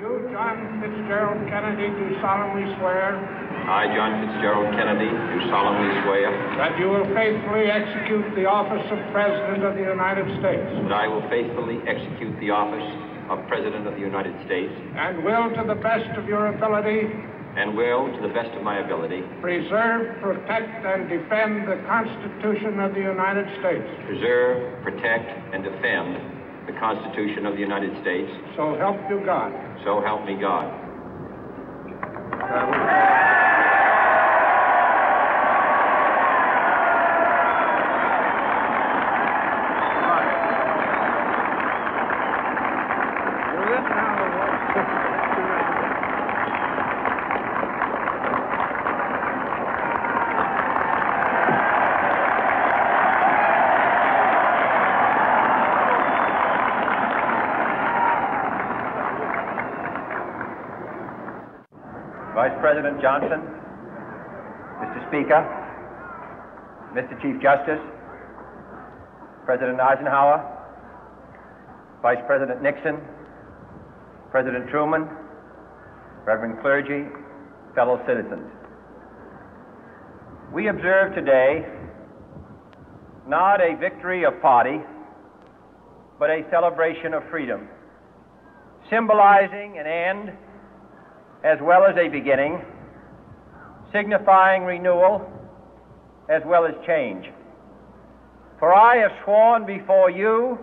You, John Fitzgerald Kennedy, do solemnly swear. I, John Fitzgerald Kennedy, do solemnly swear. That you will faithfully execute the office of President of the United States. That I will faithfully execute the office of President of the United States. And will, to the best of your ability. And will, to the best of my ability. Preserve, protect, and defend the Constitution of the United States. Preserve, protect, and defend the Constitution of the United States. So help you God. So help me God. Vice President Johnson, Mr. Speaker, Mr. Chief Justice, President Eisenhower, Vice President Nixon, President Truman, Reverend clergy, fellow citizens. We observe today not a victory of party, but a celebration of freedom, symbolizing an end as well as a beginning, signifying renewal as well as change. For I have sworn before you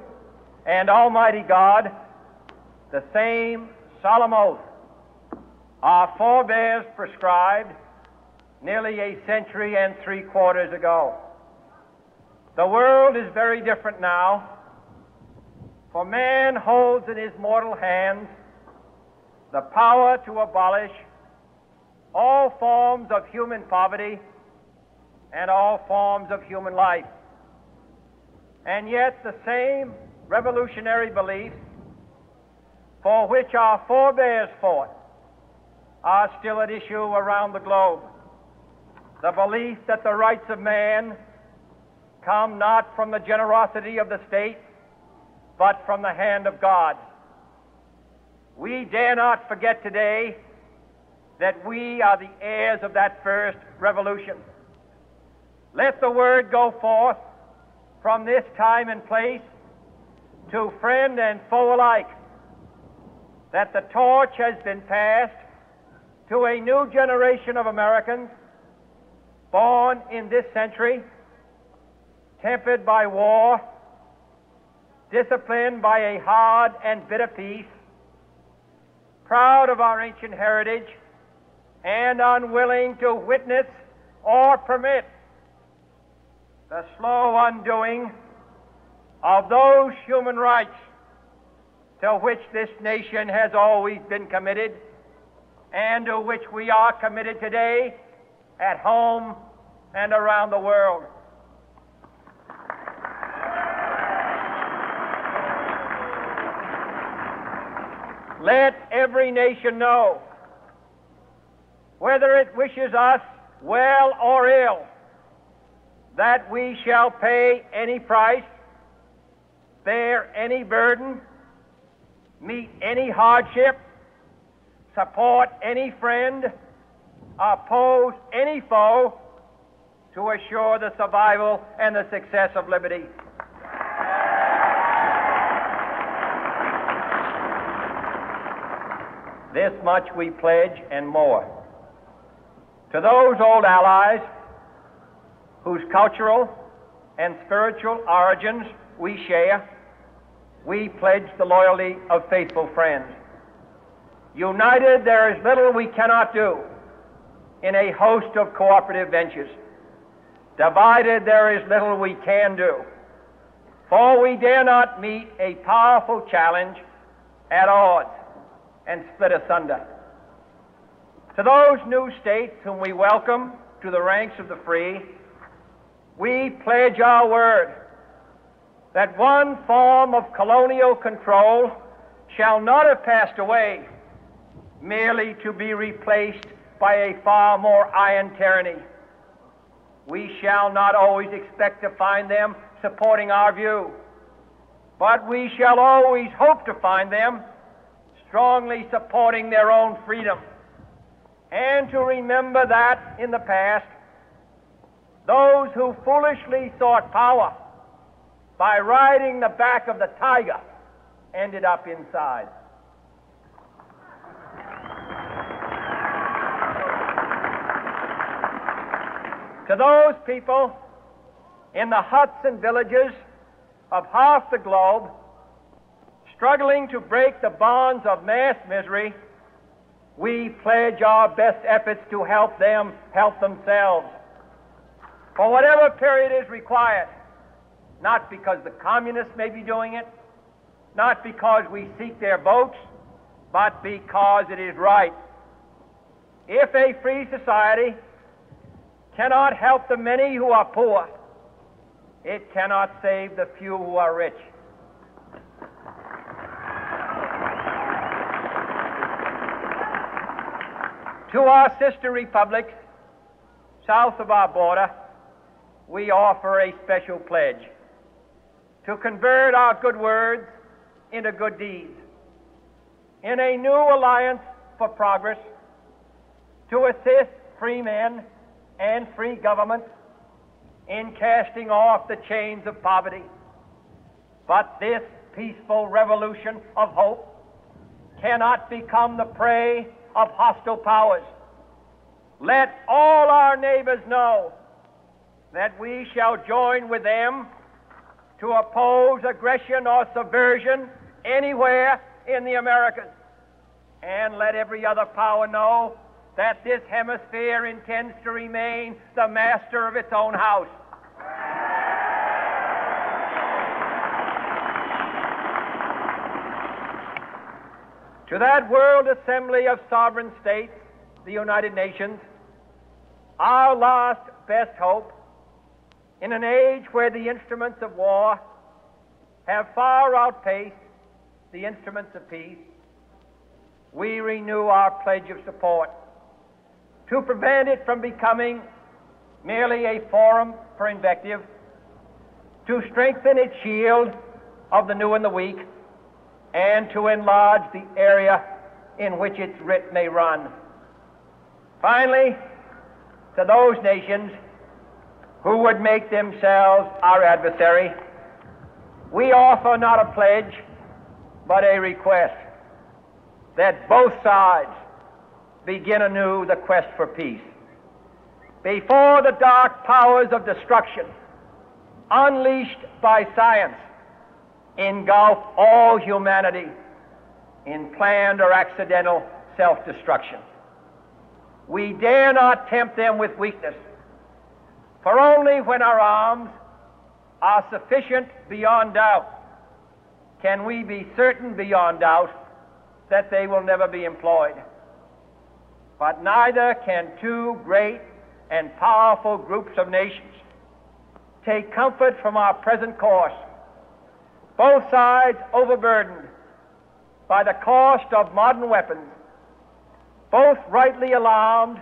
and Almighty God the same solemn oath our forebears prescribed nearly a century and 3/4 ago. The world is very different now, for man holds in his mortal hands the power to abolish all forms of human poverty and all forms of human life. And yet the same revolutionary beliefs for which our forebears fought are still at issue around the globe. The belief that the rights of man come not from the generosity of the state, but from the hand of God. We dare not forget today that we are the heirs of that first revolution. Let the word go forth from this time and place to friend and foe alike that the torch has been passed to a new generation of Americans born in this century, tempered by war, disciplined by a hard and bitter peace, proud of our ancient heritage, and unwilling to witness or permit the slow undoing of those human rights to which this nation has always been committed and to which we are committed today at home and around the world. Let every nation know, whether it wishes us well or ill, that we shall pay any price, bear any burden, meet any hardship, support any friend, oppose any foe, to assure the survival and the success of liberty. This much we pledge and more. To those old allies whose cultural and spiritual origins we share, we pledge the loyalty of faithful friends. United, there is little we cannot do in a host of cooperative ventures. Divided, there is little we can do, for we dare not meet a powerful challenge at odds and split asunder. To those new states whom we welcome to the ranks of the free, we pledge our word that one form of colonial control shall not have passed away merely to be replaced by a far more iron tyranny. We shall not always expect to find them supporting our view, but we shall always hope to find them strongly supporting their own freedom, and to remember that in the past, those who foolishly sought power by riding the back of the tiger ended up inside. To those people in the huts and villages of half the globe struggling to break the bonds of mass misery, we pledge our best efforts to help them help themselves for whatever period is required, not because the communists may be doing it, not because we seek their votes, but because it is right. If a free society cannot help the many who are poor, it cannot save the few who are rich. To our sister republics south of our border, we offer a special pledge to convert our good words into good deeds, in a new alliance for progress, to assist free men and free governments in casting off the chains of poverty. But this peaceful revolution of hope cannot become the prey of hostile powers. Let all our neighbors know that we shall join with them to oppose aggression or subversion anywhere in the Americas. And let every other power know that this hemisphere intends to remain the master of its own house. To that world assembly of sovereign states, the United Nations, our last best hope, in an age where the instruments of war have far outpaced the instruments of peace, we renew our pledge of support to prevent it from becoming merely a forum for invective, to strengthen its shield of the new and the weak, and to enlarge the area in which its writ may run. Finally, to those nations who would make themselves our adversary, we offer not a pledge, but a request that both sides begin anew the quest for peace. Before the dark powers of destruction, unleashed by science, engulf all humanity in planned or accidental self-destruction, we dare not tempt them with weakness, for only when our arms are sufficient beyond doubt can we be certain beyond doubt that they will never be employed. But neither can two great and powerful groups of nations take comfort from our present course, both sides overburdened by the cost of modern weapons, both rightly alarmed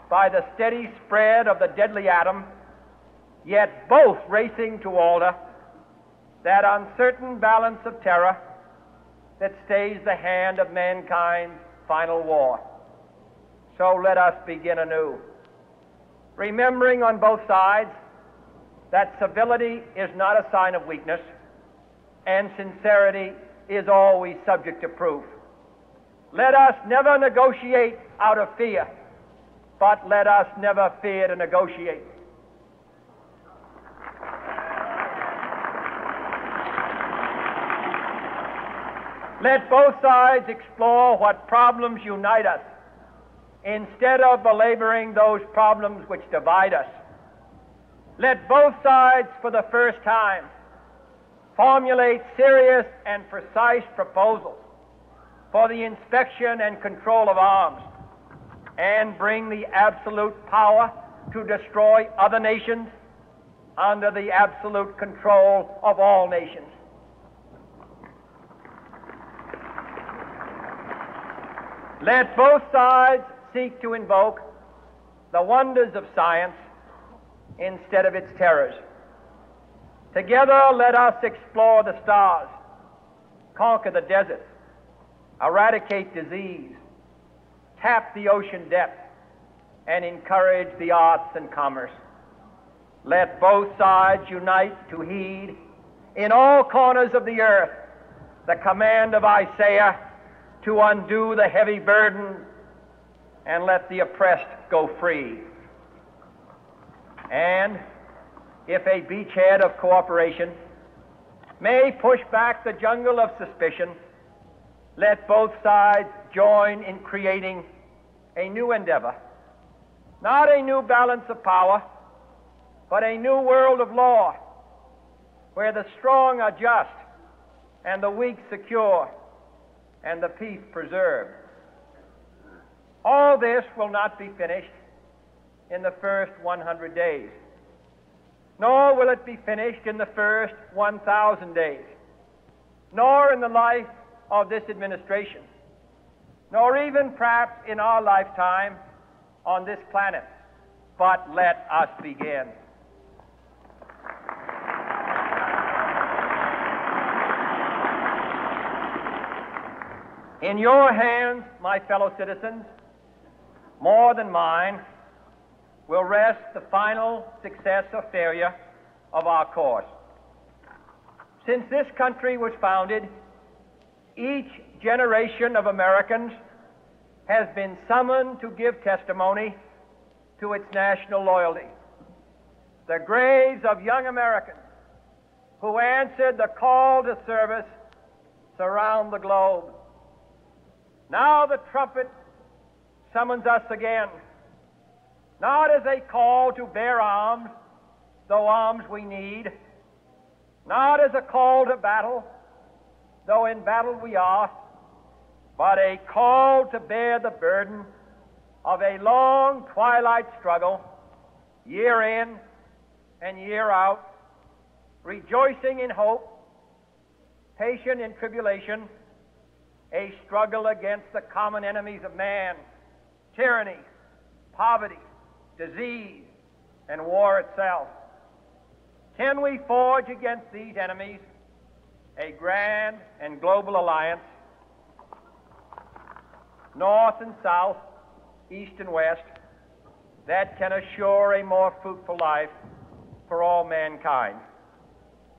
by the steady spread of the deadly atom, yet both racing to alter that uncertain balance of terror that stays the hand of mankind's final war. So let us begin anew, remembering on both sides that civility is not a sign of weakness, and sincerity is always subject to proof. Let us never negotiate out of fear, but let us never fear to negotiate. Let both sides explore what problems unite us, instead of belaboring those problems which divide us. Let both sides, for the first time, formulate serious and precise proposals for the inspection and control of arms, and bring the absolute power to destroy other nations under the absolute control of all nations. Let both sides seek to invoke the wonders of science instead of its terrors. Together, let us explore the stars, conquer the deserts, eradicate disease, tap the ocean depths, and encourage the arts and commerce. Let both sides unite to heed in all corners of the earth the command of Isaiah to undo the heavy burden and let the oppressed go free. And if a beachhead of cooperation may push back the jungle of suspicion, let both sides join in creating a new endeavor, not a new balance of power, but a new world of law, where the strong are just and the weak secure and the peace preserved. All this will not be finished in the first 100 days, nor will it be finished in the first 1,000 days, nor in the life of this administration, nor even perhaps in our lifetime on this planet. But let us begin. In your hands, my fellow citizens, more than mine, will rest the final success or failure of our course. Since this country was founded, each generation of Americans has been summoned to give testimony to its national loyalty. The graves of young Americans who answered the call to service surround the globe. Now the trumpet summons us again, not as a call to bear arms, though arms we need, not as a call to battle, though in battle we are, but a call to bear the burden of a long twilight struggle, year in and year out, rejoicing in hope, patient in tribulation, a struggle against the common enemies of man, tyranny, poverty, disease, and war itself. Can we forge against these enemies a grand and global alliance, north and south, east and west, that can assure a more fruitful life for all mankind?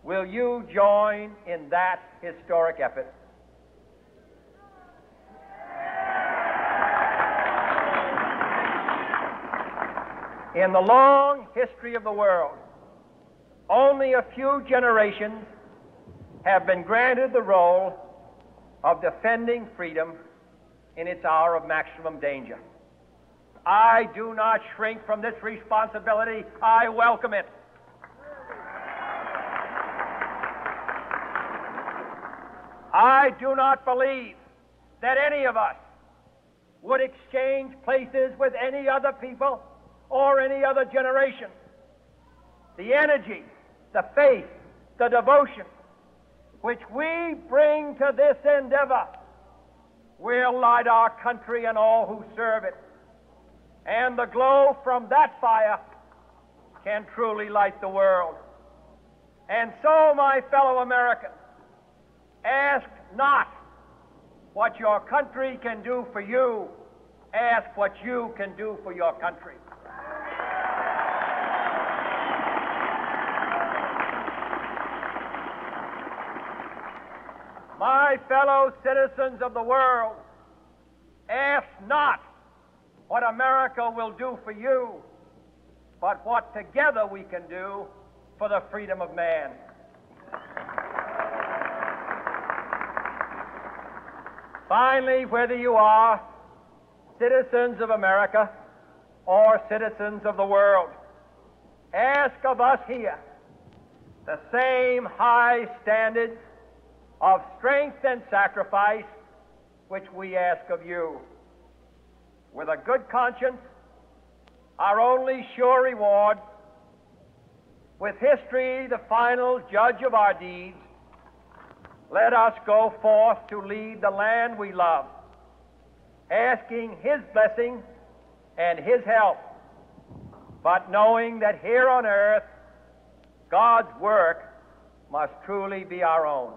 Will you join in that historic effort? In the long history of the world, only a few generations have been granted the role of defending freedom in its hour of maximum danger. I do not shrink from this responsibility. I welcome it. I do not believe that any of us would exchange places with any other people or any other generation. The energy, the faith, the devotion which we bring to this endeavor will light our country and all who serve it. And the glow from that fire can truly light the world. And so, my fellow Americans, ask not what your country can do for you, ask what you can do for your country. My fellow citizens of the world, ask not what America will do for you, but what together we can do for the freedom of man. Finally, whether you are citizens of America or citizens of the world, ask of us here the same high standards of strength and sacrifice which we ask of you. With a good conscience, our only sure reward, with history the final judge of our deeds, let us go forth to lead the land we love, asking His blessing and His help, but knowing that here on earth God's work must truly be our own.